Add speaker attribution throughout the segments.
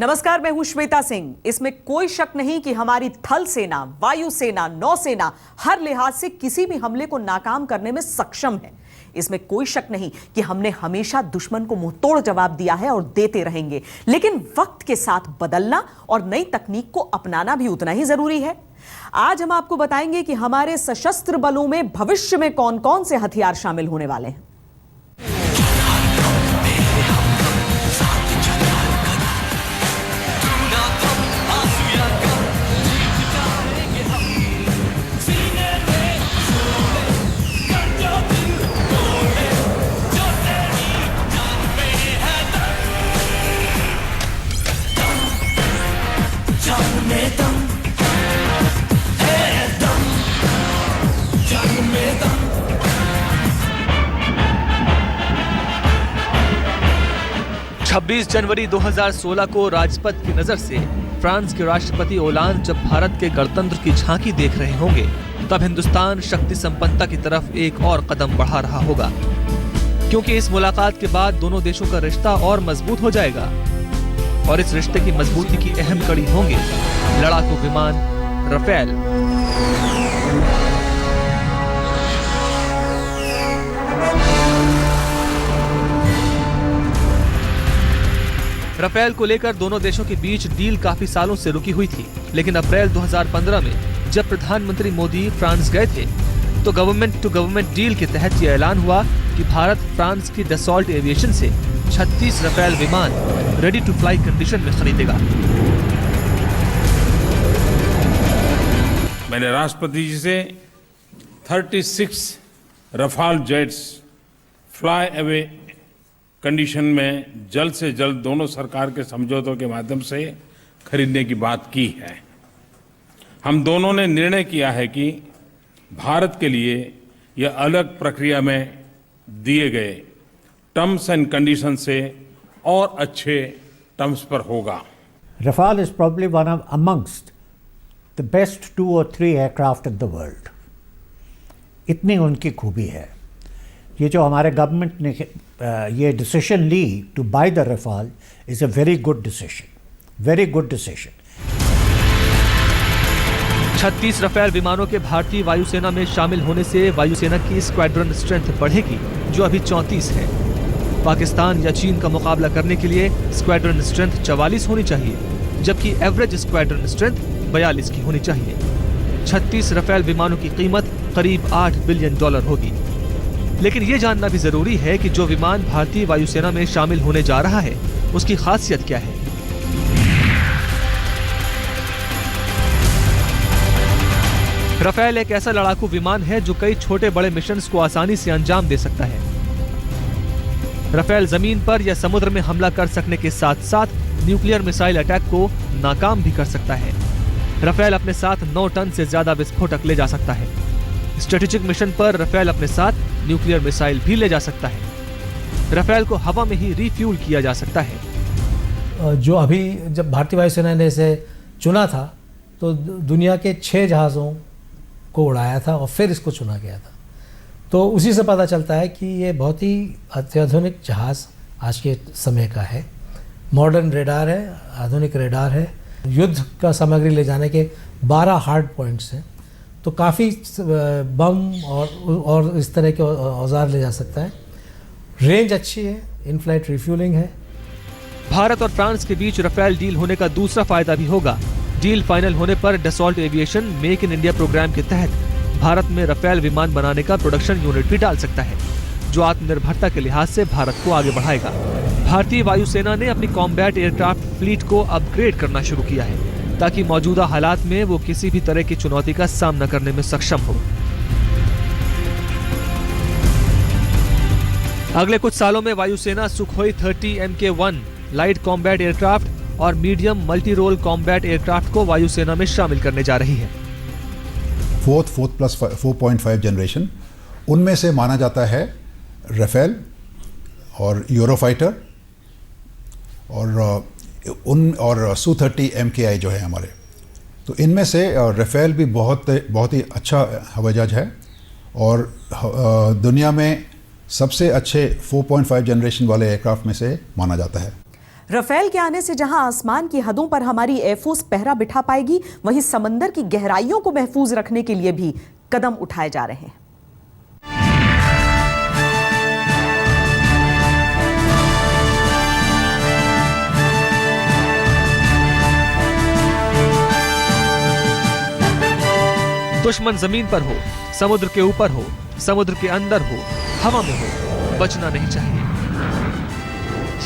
Speaker 1: नमस्कार, मैं हूं श्वेता सिंह। इसमें कोई शक नहीं कि हमारी थल सेना, वायु सेना, नौसेना हर लिहाज से किसी भी हमले को नाकाम करने में सक्षम है। इसमें कोई शक नहीं कि हमने हमेशा दुश्मन को मुंहतोड़ जवाब दिया है और देते रहेंगे। लेकिन वक्त के साथ बदलना और नई तकनीक को अपनाना भी उतना ही जरूरी है। आज हम आपको बताएंगे कि हमारे सशस्त्र बलों में भविष्य में कौन कौन से हथियार शामिल होने वाले हैं।
Speaker 2: छब्बीस जनवरी 2016 को राजपथ की नजर से फ्रांस के राष्ट्रपति ओलांद जब भारत के गणतंत्र की झांकी देख रहे होंगे, तब हिंदुस्तान शक्ति संपन्नता की तरफ एक और कदम बढ़ा रहा होगा, क्योंकि इस मुलाकात के बाद दोनों देशों का रिश्ता और मजबूत हो जाएगा। और इस रिश्ते की मजबूती की अहम कड़ी होंगे लड़ाकू विमान राफेल। राफेल को लेकर दोनों देशों के बीच डील काफी सालों से रुकी हुई थी, लेकिन अप्रैल 2015 में जब प्रधानमंत्री मोदी फ्रांस गए थे, तो गवर्नमेंट टू गवर्नमेंट डील के तहत यह ऐलान हुआ कि भारत फ्रांस की डसॉल्ट एविएशन से 36 राफेल विमान रेडी टू फ्लाई कंडीशन में खरीदेगा।
Speaker 3: मैंने राष्ट्रपति जी से 36 Rafale jets fly away condition में जल्द से जल्द दोनों सरकार के समझौतों के माध्यम से खरीदने की बात की है। हम दोनों ने निर्णय किया है कि भारत के लिए यह अलग प्रक्रिया में दिए गए टर्म्स एंड कंडीशन से और अच्छे टर्म्स पर होगा।
Speaker 4: Rafale is probably one of amongst the best 2 or 3 aircraft in the world. इतनी उनकी खूबी है। ये जो हमारे गवर्नमेंट ने ये डिसीजन ली to buy the Rafale is a very good decision, very good decision.
Speaker 2: 36 Rafale विमानों के भारतीय वायुसेना में शामिल होने से वायुसेना की स्क्वाड्रन स्ट्रेंथ बढ़ेगी, जो अभी 34 है। पाकिस्तान या चीन का मुकाबला करने के लिए स्क्वाड्रन स्ट्रेंथ 44 होनी चाहिए, जबकि एवरेज स्क्वाड्रन स्ट्रेंथ 42 की होनी चाहिए। 36 राफेल विमानों की कीमत करीब $8 बिलियन होगी। लेकिन ये जानना भी जरूरी है कि जो विमान भारतीय वायुसेना में शामिल होने जा रहा है, उसकी खासियत क्या है। राफेल एक ऐसा लड़ाकू विमान है जो कई छोटे बड़े मिशंस को आसानी से अंजाम दे सकता है। राफेल जमीन पर या समुद्र में हमला कर सकने के साथ साथ न्यूक्लियर मिसाइल अटैक को नाकाम भी कर सकता है। राफेल अपने साथ 9 टन से ज्यादा विस्फोटक ले जा सकता है। स्ट्रेटेजिक मिशन पर राफेल अपने साथ न्यूक्लियर मिसाइल भी ले जा सकता है। राफेल को हवा में ही रिफ्यूल किया जा सकता है।
Speaker 5: जो अभी जब भारतीय वायुसेना ने इसे चुना था, तो दुनिया के 6 जहाज़ों को उड़ाया था और फिर इसको चुना गया था। तो उसी से पता चलता है कि ये बहुत ही अत्याधुनिक जहाज़ आज के समय का है। मॉडर्न रेडार है, आधुनिक रेडार है। युद्ध का सामग्री ले जाने के 12 हार्ड पॉइंट्स हैं, तो काफ़ी बम और इस तरह के औजार ले जा सकता है। रेंज अच्छी है, इन फ्लाइट रिफ्यूलिंग है।
Speaker 2: भारत और फ्रांस के बीच राफेल डील होने का दूसरा फायदा भी होगा। डील फाइनल होने पर Dassault aviation make in India program के तहत भारत में राफेल विमान बनाने का प्रोडक्शन यूनिट भी डाल सकता है, जो आत्मनिर्भरता के लिहाज से भारत को आगे बढ़ाएगा। भारतीय वायुसेना ने अपनी कॉम्बैट एयरक्राफ्ट फ्लीट को अपग्रेड करना शुरू किया है, ताकि मौजूदा हालात में वो किसी भी तरह की चुनौती का सामना करने में सक्षम हो। अगले कुछ सालों में वायुसेना Sukhoi 30 MK-1 light combat aircraft और medium multi role combat aircraft को वायुसेना में शामिल करने जा रही है।
Speaker 6: फोर्थ प्लस 4.5 जनरेशन, उनमें से माना जाता है राफेल और यूरोफाइटर और Su-30 MKI जो है हमारे। तो इनमें से राफेल भी बहुत ही अच्छा हवाई जहाज है और दुनिया में सबसे अच्छे 4.5 जनरेशन वाले एयरक्राफ्ट में से माना जाता है।
Speaker 1: राफेल के आने से जहां आसमान की हदों पर हमारी एयरफोर्स पहरा बिठा पाएगी, वहीं समंदर की गहराइयों को महफूज रखने के लिए भी कदम उठाए जा रहे हैं।
Speaker 2: दुश्मन जमीन पर हो, समुद्र के ऊपर हो, समुद्र के अंदर हो, हवा में हो, बचना नहीं चाहिए।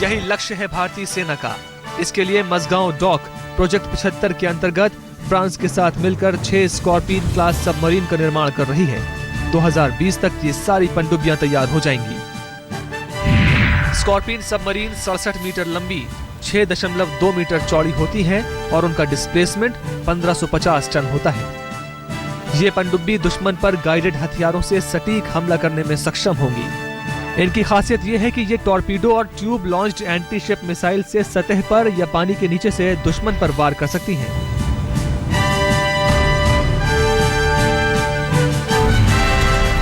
Speaker 2: यही लक्ष्य है भारतीय सेना का। इसके लिए मझगांव डॉक प्रोजेक्ट 75 के अंतर्गत फ्रांस के साथ मिलकर 6 स्कॉर्पियन क्लास सबमरीन का निर्माण कर रही है। 2020 तक ये सारी पनडुब्बियां तैयार हो जाएंगी। स्कॉर्पियन सबमरीन 67 मीटर लंबी, 6.2 मीटर चौड़ी होती है और उनका डिस्प्लेसमेंट 1550 टन होता है। ये पनडुब्बी दुश्मन पर गाइडेड हथियारों से सटीक हमला करने में सक्षम होंगी। इनकी खासियत यह है कि ये टॉर्पीडो और tube launched anti ship missile से सतह पर या पानी के नीचे से दुश्मन पर वार कर सकती हैं।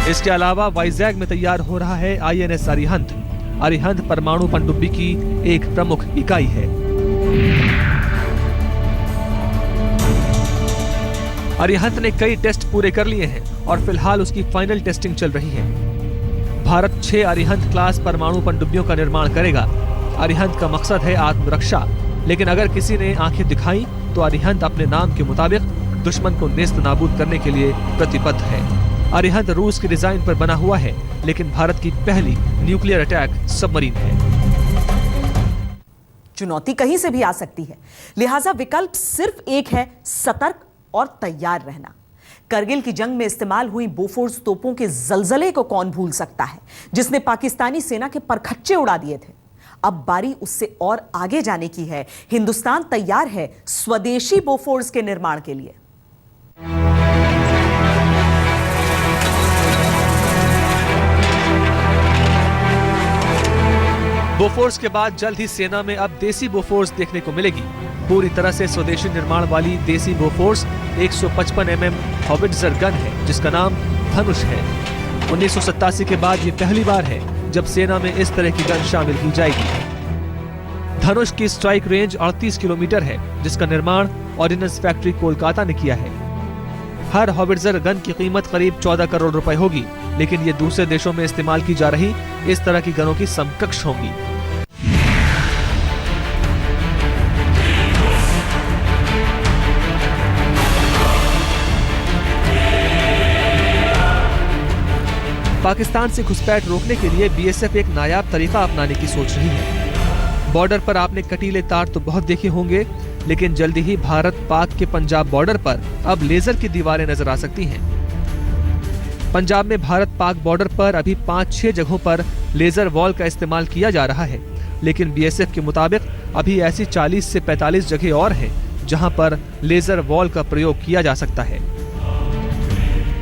Speaker 2: इसके अलावा वाइजैग में तैयार हो रहा है INS अरिहंत। अरिहंत परमाणु पनडुब्बी की एक प्रमुख इकाई है। अरिहंत ने कई टेस्ट पूरे कर लिए हैं और फिलहाल उसकी फाइनल टेस्टिंग चल रही है। भारत 6 अरिहंत क्लास परमाणु पनडुब्बियों का निर्माण करेगा। अरिहंत का मकसद है आत्मरक्षा, लेकिन अगर किसी ने आंखें दिखाई तो अरिहंत अपने नाम के मुताबिक दुश्मन को नेस्त नाबूद करने के लिए प्रतिबद्ध है। अरिहंत रूस के डिजाइन पर बना हुआ है, लेकिन भारत की पहली न्यूक्लियर अटैक सबमरीन है।
Speaker 1: चुनौती कहीं से भी आ सकती है, लिहाजा विकल्प सिर्फ एक है, सतर्क और तैयार रहना। करगिल की जंग में इस्तेमाल हुई बोफोर्स तोपों के जलजले को कौन भूल सकता है, जिसने पाकिस्तानी सेना के परखच्चे उड़ा दिए थे। अब बारी उससे और आगे जाने की है। हिंदुस्तान तैयार है स्वदेशी बोफोर्स के निर्माण के लिए।
Speaker 2: बोफोर्स के बाद जल्द ही सेना में अब देसी बोफोर्स देखने को मिलेगी। पूरी तरह से स्वदेशी निर्माण वाली देसी बोफोर्स 155 mm हॉविट्जर गन है, जिसका नाम धनुष है। 1987 के बाद ये पहली बार है जब सेना में इस तरह की गन शामिल की जाएगी। धनुष की स्ट्राइक रेंज 38 किलोमीटर है, जिसका निर्माण ऑर्डिनेंस फैक्ट्री कोलकाता ने किया है। हर हॉविट्जर गन की कीमत करीब 14 करोड़ रुपए होगी, लेकिन ये दूसरे देशों में इस्तेमाल की जा रही इस तरह की गनों की समकक्ष होंगी। पाकिस्तान से घुसपैठ रोकने के लिए BSF एक नायाब तरीका अपनाने की सोच रही है। बॉर्डर पर आपने कटीले तार तो बहुत देखे होंगे, लेकिन जल्दी ही भारत पाक के पंजाब बॉर्डर पर अब लेजर की दीवारें नजर आ सकती हैं। पंजाब में भारत पाक बॉर्डर पर अभी 5-6 जगहों पर लेजर वॉल का इस्तेमाल किया जा रहा है, लेकिन BSF के मुताबिक अभी ऐसी 40 से 45 जगह और हैं जहां पर लेजर वॉल का प्रयोग किया जा सकता है।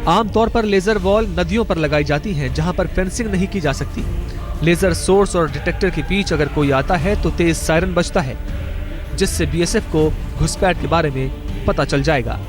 Speaker 2: आमतौर पर लेजर वॉल नदियों पर लगाई जाती हैं, जहां पर फेंसिंग नहीं की जा सकती। लेजर सोर्स और डिटेक्टर के बीच अगर कोई आता है तो तेज सायरन बजता है, जिससे BSF को घुसपैठ के बारे में पता चल जाएगा।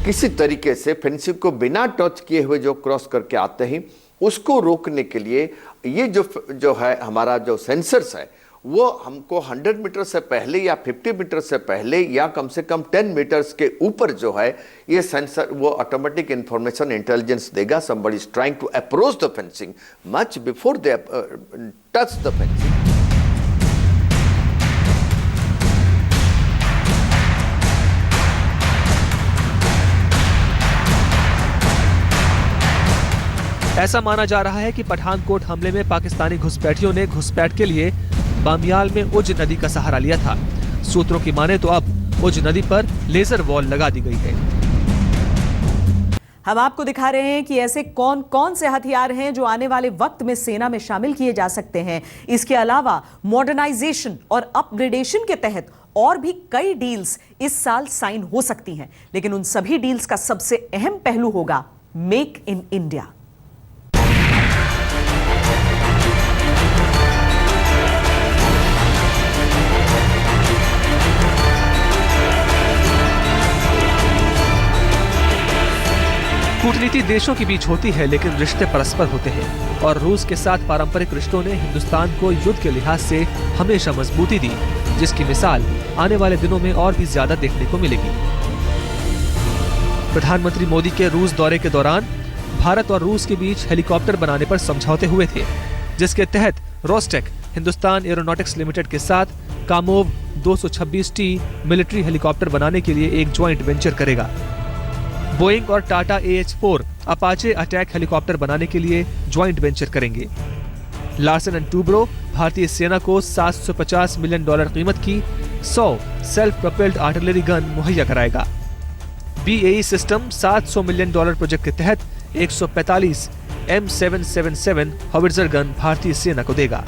Speaker 7: किसी तरीके से फेंसिंग को बिना टच किए हुए जो क्रॉस करके आते हैं, उसको रोकने के लिए ये जो है हमारा जो सेंसर्स है, वो हमको 100 मीटर से पहले या 50 मीटर से पहले या कम से कम 10 मीटर्स के ऊपर जो है ये सेंसर वो ऑटोमेटिक इंफॉर्मेशन इंटेलिजेंस देगा। somebody is trying to approach the fencing much before they touch the fencing.
Speaker 2: ऐसा माना जा रहा है कि पठानकोट हमले में पाकिस्तानी घुसपैठियों ने घुसपैठ के लिए बामियाल में उज नदी का सहारा लिया था। सूत्रों की माने तो अब उज नदी पर लेजर वॉल लगा दी गई है।
Speaker 1: हम आपको दिखा रहे हैं कि ऐसे कौन कौन से हथियार हैं जो आने वाले वक्त में सेना में शामिल किए जा सकते हैं। इसके अलावा मॉडर्नाइजेशन और अपग्रेडेशन के तहत और भी कई डील्स इस साल साइन हो सकती हैं, लेकिन उन सभी डील्स का सबसे अहम पहलू होगा मेक इन इंडिया।
Speaker 2: कूटनीति देशों के बीच होती है, लेकिन रिश्ते परस्पर होते हैं और रूस के साथ पारंपरिक रिश्तों ने हिंदुस्तान को युद्ध के लिहाज से हमेशा मजबूती दी, जिसकी मिसाल आने वाले दिनों में और भी ज्यादा देखने को मिलेगी। प्रधानमंत्री मोदी के रूस दौरे के दौरान भारत और रूस के बीच हेलीकॉप्टर बनाने पर समझौते हुए थे, जिसके तहत रोस्टेक हिंदुस्तान एरोनॉटिक्स लिमिटेड के साथ कामोव 226T मिलिट्री हेलीकॉप्टर बनाने के लिए एक ज्वाइंट वेंचर करेगा। बोइंग और Tata AH-4 Apache attack helicopter बनाने के लिए ज्वाइंट वेंचर करेंगे। लार्सन एंड टूब्रो भारतीय सेना को $750 मिलियन कीमत की 100 सेल्फ प्रोपेल्ड आर्टिलरी गन मुहैया कराएगा। BAE सिस्टम $700 मिलियन प्रोजेक्ट के तहत 145 M777 हॉविट्जर गन भारतीय सेना को देगा।